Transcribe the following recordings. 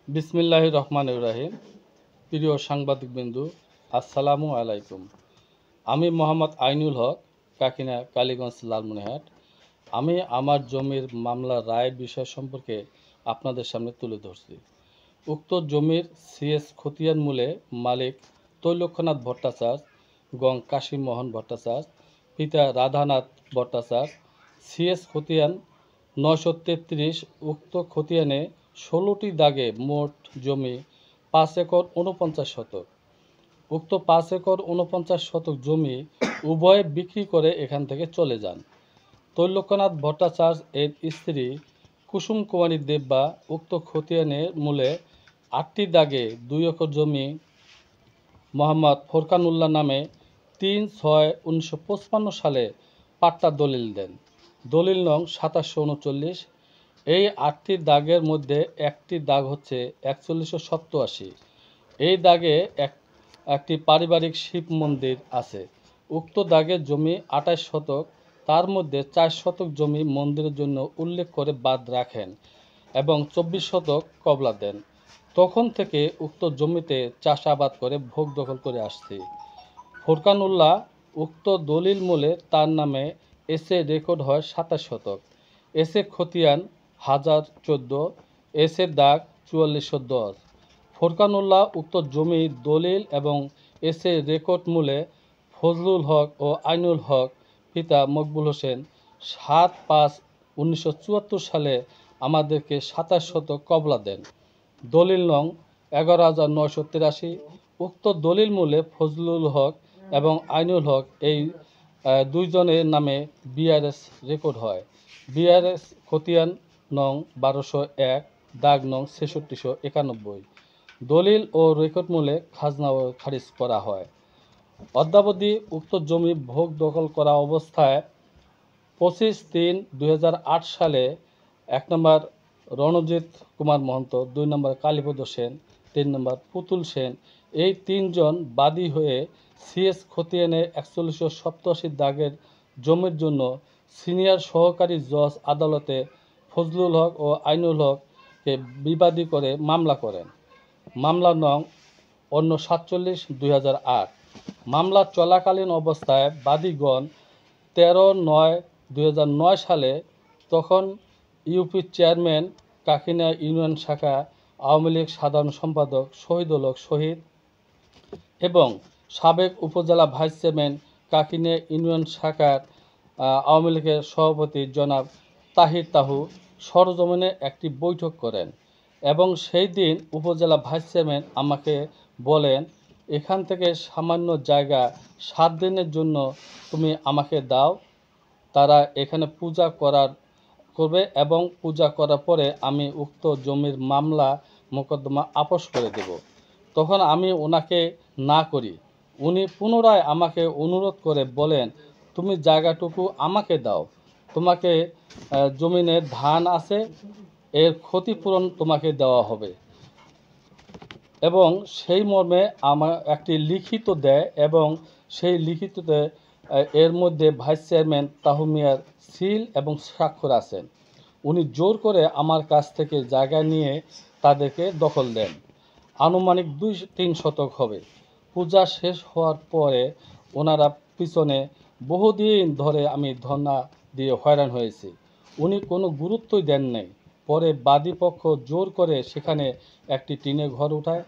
বিসমিল্লাহির রহমানির রহিম। প্রিয় সাংবাদিকবৃন্দু, আসসালামু আলাইকুম। আমি মোহাম্মদ আইনুল হক, কাকিনা, কালীগঞ্জ, লালমনিরহাট। আমি আমার জমির মামলার রায় বিষয় সম্পর্কে আপনাদের সামনে তুলে ধরছি। উক্ত জমির সিএস খতিয়ান মূলে মালিক তৈলক্ষ্যনাথ ভট্টাচার্য, গং কাশীমোহন ভট্টাচার্য, পিতা রাধানাথ ভট্টাচার্য। সিএস খতিয়ান 933। উক্ত খতিয়ানে 16টি দাগে মোট জমি 5 একর 49 শতক। উক্ত 5 একর 49 শতক জমি উভয়ে বিক্রি করে এখান থেকে চলে যান। তৈলক্ষ্যনাথ ভট্টাচার্য এর স্ত্রী কুসুম কুমারী দেববা উক্ত খতিয়ানের মূলে 8টি দাগে 2 একর জমি মোহাম্মদ ফোরকানুল্লাহ নামে 3/6/1955 সালে পাট্টা দলিল দেন। দলিল নং 2739। এই 8টি দাগের মধ্যে একটি দাগ হচ্ছে 4187। এই দাগে একটি পারিবারিক শিব মন্দির আছে। উক্ত দাগের জমি 28 শতক, তার মধ্যে 4 শতক জমি মন্দিরের জন্য উল্লেখ করে বাদ রাখেন এবং 24 শতক কবলা দেন। তখন থেকে উক্ত জমিতে চাষাবাদ করে ভোগ দখল করে আসছি। ফোরকানুল্লাহ উক্ত দলিল মূলে তার নামে এসে রেকর্ড হয় 27 শতক। এসে খতিয়ান 1014, এসে দাগ 4410। ফোরকানুল্লাহ উক্ত জমি দলিল এবং এসে রেকর্ড মূলে ফজলুল হক ও আইনুল হক পিতা মকবুল হোসেন 7/5/1974 সালে আমাদেরকে 27 শতক কবলা দেন। দলিল নং 11983। উক্ত দলিল মূলে ফজলুল হক এবং আইনুল হক এই দুইজনের নামে বিআরএস রেকর্ড হয়। বিআরএস খতিয়ান নং 1201, দাগ নং 6691। দলিল ও রেকর্ড মূলে খাজনাও খারিজ করা হয়। অদ্যাবধি উক্ত জমি ভোগ দখল করা অবস্থায় 25/3/2008 সালে 1 নম্বর রণজিৎ কুমার মহন্ত, 2 নম্বর কালীপদ সেন, 3 নম্বর পুতুল সেন এই 3 জন বাদী হয়ে সিএস খতিয়ানে 4187 দাগের জমির জন্য সিনিয়র সহকারী জজ আদালতে ফজলুল হক ও আইনুল হককে বিবাদী করে মামলা করেন। মামলা নং 47/2008। মামলা চলাকালীন অবস্থায় বাদীগণ 13/9/2009 সালে তখন ইউপি চেয়ারম্যান, কাকিনা ইউনিয়ন শাখা আওয়ামী লীগ সাধারণ সম্পাদক শহীদুল হক শহীদ এবং সাবেক উপজেলা ভাইস চেয়ারম্যান, কাকিনা ইউনিয়ন শাখার আওয়ামী লীগের সভাপতি জনাব তাহির তাহু সরজমিনে একটি বৈঠক করেন এবং সেই দিন উপজেলা ভাইস চেয়ারম্যান আমাকে বলেন, এখান থেকে সামান্য জায়গা 7 দিনের জন্য তুমি আমাকে দাও, তারা এখানে পূজা করবে এবং পূজা করার পরে আমি উক্ত জমির মামলা মোকদ্দমা আপোস করে দেব। তখন আমি ওনাকে না করি। উনি পুনরায় আমাকে অনুরোধ করে বলেন, তুমি জায়গাটুকু আমাকে দাও, তোমাকে জমিনে ধান আছে, এর ক্ষতিপূরণ তোমাকে দেওয়া হবে এবং সেই মর্মে আমার একটি লিখিত দেয় এবং সেই লিখিততে এর মধ্যে ভাইস চেয়ারম্যান তাহু মিয়ার সিল এবং স্বাক্ষর আছেন। উনি জোর করে আমার কাছ থেকে জায়গা নিয়ে তাদেরকে দখল দেন। আনুমানিক 2-3 শতক হবে। পূজা শেষ হওয়ার পরে ওনারা পিছনে বহুদিন ধরে আমি ধর্ণা দিয়ে হয়রান হয়েছি। উনি কোনো গুরুত্বই দেন নাই। পরে বাদীপক্ষ জোর করে সেখানে একটি টিনের ঘর উঠায়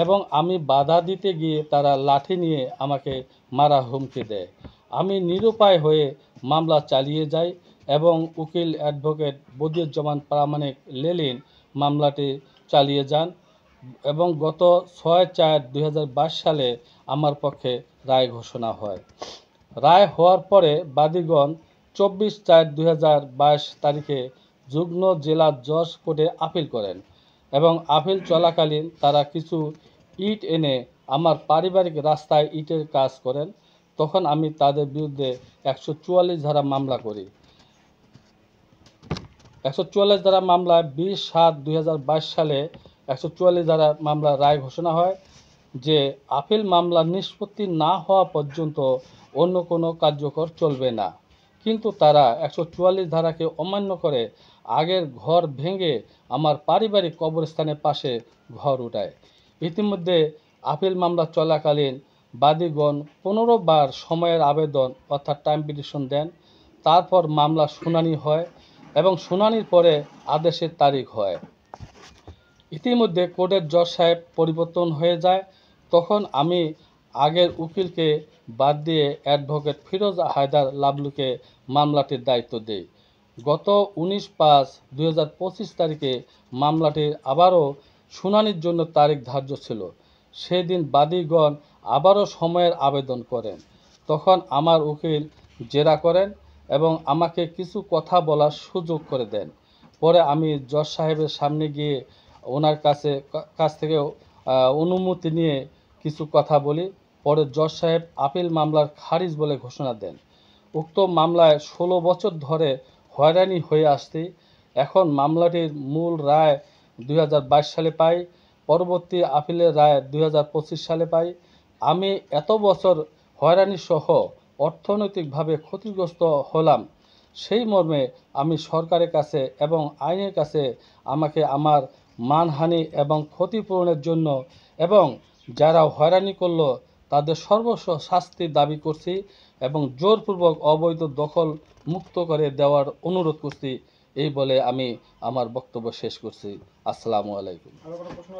এবং আমি বাধা দিতে গিয়ে তারা লাঠি নিয়ে আমাকে মারা হুমকি দেয়। আমি নিরুপায় হয়ে মামলা চালিয়ে যাই এবং উকিল অ্যাডভোকেট বদিউজ্জামান প্রামাণিক লেলিন মামলাটি চালিয়ে যান এবং গত 6/4/2022 সালে আমার পক্ষে রায় ঘোষণা হয়। রায় হওয়ার পরে বাদীগণ 24/4/2022 তারিখে যুগ্ম জেলা জজ কোর্টে আপিল করেন এবং আপিল চলাকালীন তারা কিছু ইট এনে আমার পারিবারিক রাস্তায় ইটের কাজ করেন। তখন আমি তাদের বিরুদ্ধে 144 ধারা মামলা করি। 144 ধারা মামলায় 20/7/2022 সালে 144 ধারা মামলা রায় ঘোষণা হয় যে আপিল মামলা নিষ্পত্তি না হওয়া পর্যন্ত অন্য কোনো কার্যকর চলবে না। কিন্তু তারা 144 ধারাকে অমান্য করে আগের ঘর ভেঙে আমার পারিবারিক কবরস্থানের পাশে ঘর উঠায়। ইতিমধ্যে আপিল মামলা চলাকালীন বাদীগণ 15 বার সময়ের আবেদন অর্থাৎ টাইম পিটিশন দেন। তারপর মামলা শুনানি হয় এবং শুনানির পরে আদেশের তারিখ হয়। ইতিমধ্যে কোর্টের জজ সাহেব পরিবর্তন হয়ে যায়। তখন আমি আগের উকিলকে বাদ দিয়ে অ্যাডভোকেট ফিরোজ হায়দার লাবলুকে মামলাটির দায়িত্ব দেই। গত 19/5/2025 তারিখে মামলাটির আবারও শুনানির জন্য তারিখ ধার্য ছিল। সেদিন বাদীগণ আবারও সময়ের আবেদন করেন। তখন আমার উকিল জেরা করেন এবং আমাকে কিছু কথা বলার সুযোগ করে দেন। পরে আমি জজ সাহেবের সামনে গিয়ে ওনার কাছ থেকে অনুমতি নিয়ে কিছু কথা বলি। পরে জজ সাহেব আপিল মামলার খারিজ বলে ঘোষণা দেন। উক্ত মামলায় 16 বছর ধরে হয়রানি হয়ে আসছি। এখন মামলাটির মূল রায় 2022 সালে পাই, পরবর্তী আপিলের রায় 2025 সালে পাই। আমি এত বছর হয়রানি সহ অর্থনৈতিকভাবে ক্ষতিগ্রস্ত হলাম। সেই মর্মে আমি সরকারের কাছে এবং আইনের কাছে আমাকে আমার মানহানি এবং ক্ষতিপূরণের জন্য এবং যারা হয়রানি করলো তাদের সর্বস্ব শাস্তি দাবি করছি এবং জোরপূর্বক অবৈধ দখল মুক্ত করে দেওয়ার অনুরোধ করছি। এই বলে আমি আমার বক্তব্য শেষ করছি। আসসালামু আলাইকুম।